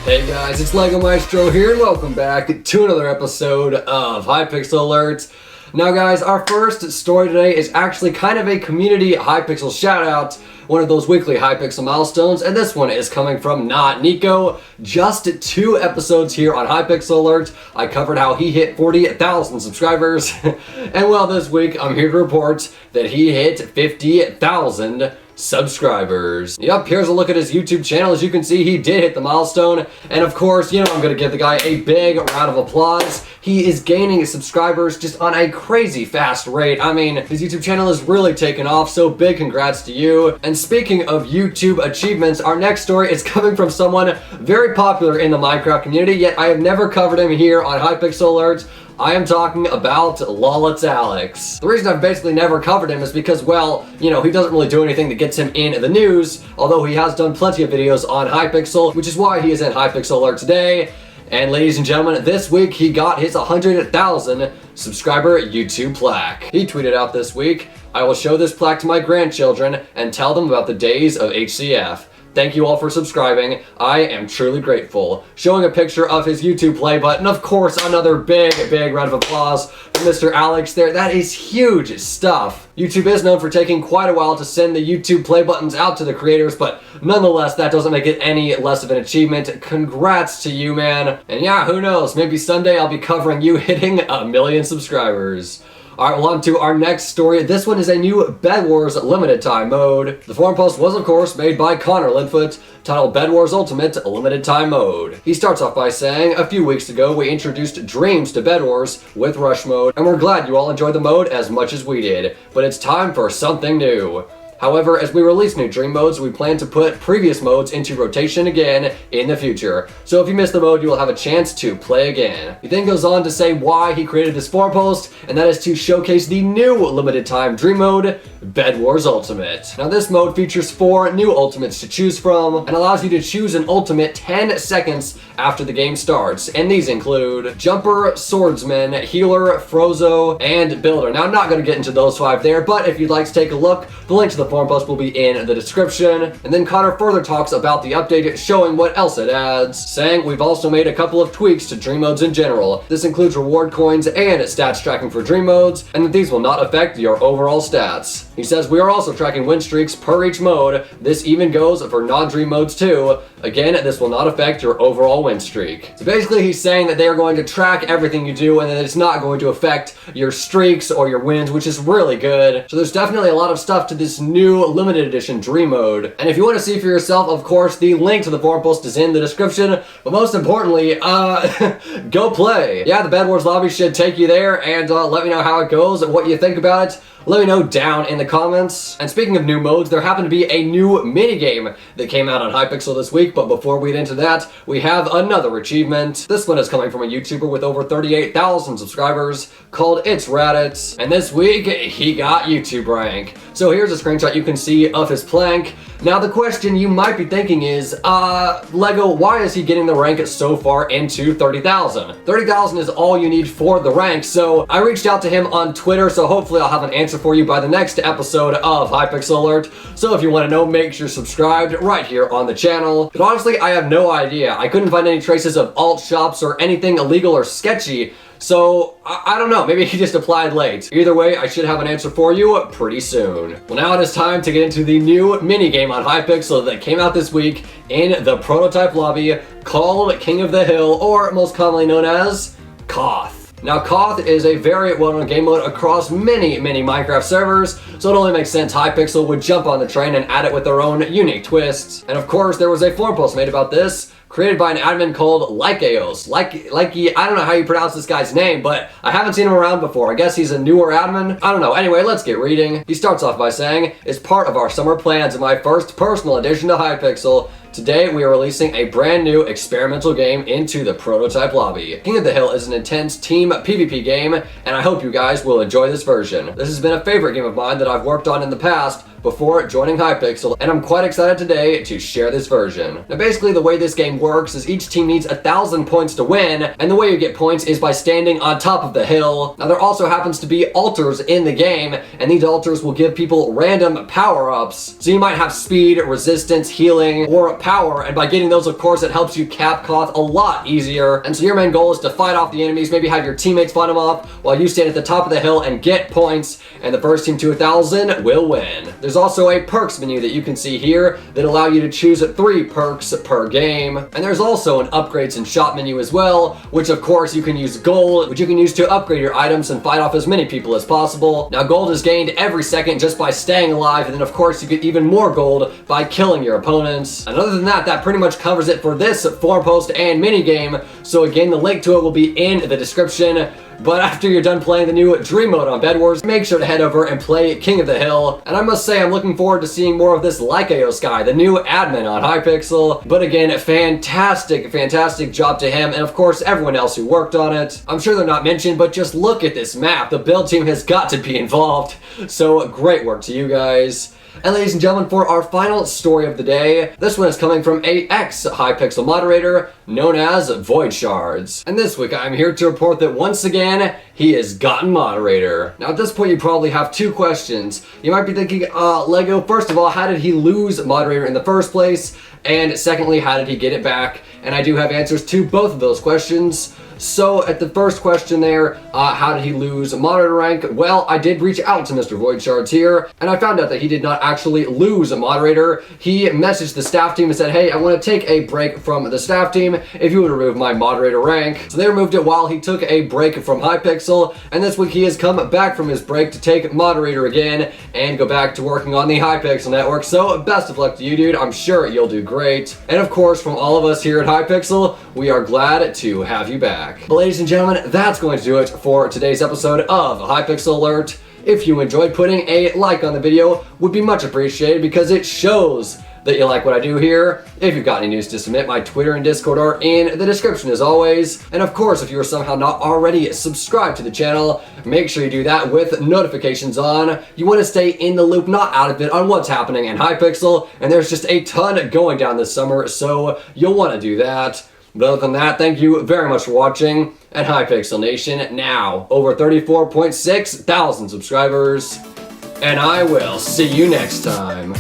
Hey guys, it's Lego Maestro here and welcome back to another episode of Hypixel Alerts. Now guys, our first story today is actually kind of a community Hypixel shoutout, one of those weekly Hypixel milestones, and this one is coming from not Nico. Just 2 episodes here on Hypixel Alert, I covered how he hit 40,000 subscribers, and well, this week I'm here to report that he hit 50,000 subscribers. Yep, here's a look at his YouTube channel. As you can see, he did hit the milestone, and of course, you know, I'm gonna give the guy a big round of applause. He is gaining subscribers just on a crazy fast rate. I mean, his YouTube channel is really taken off, so big congrats to you. And speaking of YouTube achievements, our next story is coming from someone very popular in the Minecraft community, yet I have never covered him here on Hypixel Alert. I am talking about Lolitsalex. The reason I've basically never covered him is because, well, you know, he doesn't really do anything that gets him in the news, although he has done plenty of videos on Hypixel, which is why he is in Hypixel Alert today. And ladies and gentlemen, this week he got his 100,000 subscriber YouTube plaque. He tweeted out this week, "I will show this plaque to my grandchildren and tell them about the days of HCF. Thank you all for subscribing. I am truly grateful." Showing a picture of his YouTube play button. Of course, another big round of applause for Mr. Alex there. That is huge stuff. YouTube is known for taking quite a while to send the YouTube play buttons out to the creators, but nonetheless, that doesn't make it any less of an achievement. Congrats to you, man. And yeah, who knows? Maybe someday I'll be covering you hitting 1 million subscribers. Alright, well, on to our next story. This one is a new bedwars limited time mode. The forum post was, of course, made by Connor Linfoot, titled bedwars Ultimate Limited Time Mode. He starts off by saying, "A few weeks ago, we introduced dreams to bedwars with rush mode, and we're glad you all enjoyed the mode as much as we did, but it's time for something new. However, as we release new dream modes, we plan to put previous modes into rotation again in the future. So if you missed the mode, you will have a chance to play again." He then goes on to say why he created this forum post, and that is to showcase the new limited time dream mode, bedwars Ultimate. Now this mode features 4 new ultimates to choose from, and allows you to choose an ultimate 10 seconds after the game starts. And these include Jumper, Swordsman, Healer, Frozo, and Builder. Now I'm not going to get into those 5 there, but if you'd like to take a look, the link to the forum post will be in the description. And then Connor further talks about the update, showing what else it adds, saying, "We've also made a couple of tweaks to dream modes in general. This includes reward coins and stats tracking for dream modes, and that these will not affect your overall stats." He says, "We are also tracking win streaks per each mode. This even goes for non-dream modes too. Again, this will not affect your overall win streak." So basically he's saying that they are going to track everything you do and that it's not going to affect your streaks or your wins, which is really good. So there's definitely a lot of stuff to this new limited edition dream mode. And if you want to see for yourself, of course, the link to the forum post is in the description. But most importantly, go play. Yeah, the bedwars lobby should take you there, and let me know how it goes and what you think about it. Let me know down in the comments. And speaking of new modes, there happened to be a new minigame that came out on Hypixel this week, but before we get into that, we have another achievement. This one is coming from a YouTuber with over 38,000 subscribers called It's Raditz, and this week he got YouTube rank. So here's a screenshot you can see of his plank. Now the question you might be thinking is, Lego, why is he getting the rank so far into 30,000? 30,000 is all you need for the rank, so I reached out to him on Twitter, so hopefully I'll have an answer for you by the next episode of Hypixel Alert. So if you want to know, make sure you're subscribed right here on the channel. But honestly, I have no idea. I couldn't find any traces of alt shops or anything illegal or sketchy. So, I don't know, maybe he just applied late. Either way, I should have an answer for you pretty soon. Well, now it is time to get into the new minigame on Hypixel that came out this week in the prototype lobby called King of the Hill, or most commonly known as Koth. Now, Koth is a very well-known game mode across many Minecraft servers, so it only makes sense Hypixel would jump on the train and add it with their own unique twists. And of course, there was a forum post made about this, created by an admin called Likeos. I don't know how you pronounce this guy's name, but I haven't seen him around before. I guess he's a newer admin. I don't know. Anyway, let's get reading. He starts off by saying, "It's part of our summer plans and my first personal addition to Hypixel. Today, we are releasing a brand new experimental game into the prototype lobby. King of the Hill is an intense team PvP game, and I hope you guys will enjoy this version. This has been a favorite game of mine that I've worked on in the past before joining Hypixel, and I'm quite excited today to share this version." Now basically the way this game works is each team needs 1,000 points to win, and the way you get points is by standing on top of the hill. Now there also happens to be altars in the game, and these altars will give people random power-ups. So you might have speed, resistance, healing, or power, and by getting those, of course, it helps you cap Koth a lot easier. And so your main goal is to fight off the enemies, maybe have your teammates fight them off while you stand at the top of the hill and get points, and the first team to 1,000 will win. There's also a perks menu that you can see here that allow you to choose 3 perks per game. And there's also an upgrades and shop menu as well, which of course you can use gold, which you can use to upgrade your items and fight off as many people as possible. Now gold is gained every second just by staying alive, and then of course you get even more gold by killing your opponents. And other than that, that pretty much covers it for this forum post and minigame. So again, the link to it will be in the description. But after you're done playing the new Dream mode on Bedwars, make sure to head over and play King of the Hill. And I must say, I'm looking forward to seeing more of this Lycaos guy, the new admin on Hypixel. But again, fantastic job to him, and of course everyone else who worked on it. I'm sure they're not mentioned, but just look at this map. The build team has got to be involved. So great work to you guys. And ladies and gentlemen, for our final story of the day, this one is coming from a ex-Hypixel moderator known as Void Shards. And this week I'm here to report that once again, he has gotten moderator. Now at this point you probably have 2 questions. You might be thinking, Lego, first of all, how did he lose moderator in the first place? And secondly, how did he get it back? And I do have answers to both of those questions. So at the first question there, how did he lose moderator rank? Well, I did reach out to Mr. Void Shards here, and I found out that he did not actually lose a moderator. He messaged the staff team and said, hey, I want to take a break from the staff team if you would remove my moderator rank. So they removed it while he took a break from Hypixel, and this week he has come back from his break to take moderator again and go back to working on the Hypixel network. So best of luck to you, dude. I'm sure you'll do great. And of course, from all of us here at Hypixel, we are glad to have you back. But ladies and gentlemen, that's going to do it for today's episode of Hypixel Alert. If you enjoyed, putting a like on the video would be much appreciated because it shows that you like what I do here. If you've got any news to submit, my Twitter and Discord are in the description as always. And of course, if you are somehow not already subscribed to the channel, make sure you do that with notifications on. You want to stay in the loop, not out of it, on what's happening in Hypixel. And there's just a ton going down this summer, so you'll want to do that. But other than that, thank you very much for watching. And Hypixel Nation, now over 34.6 thousand subscribers. And I will see you next time.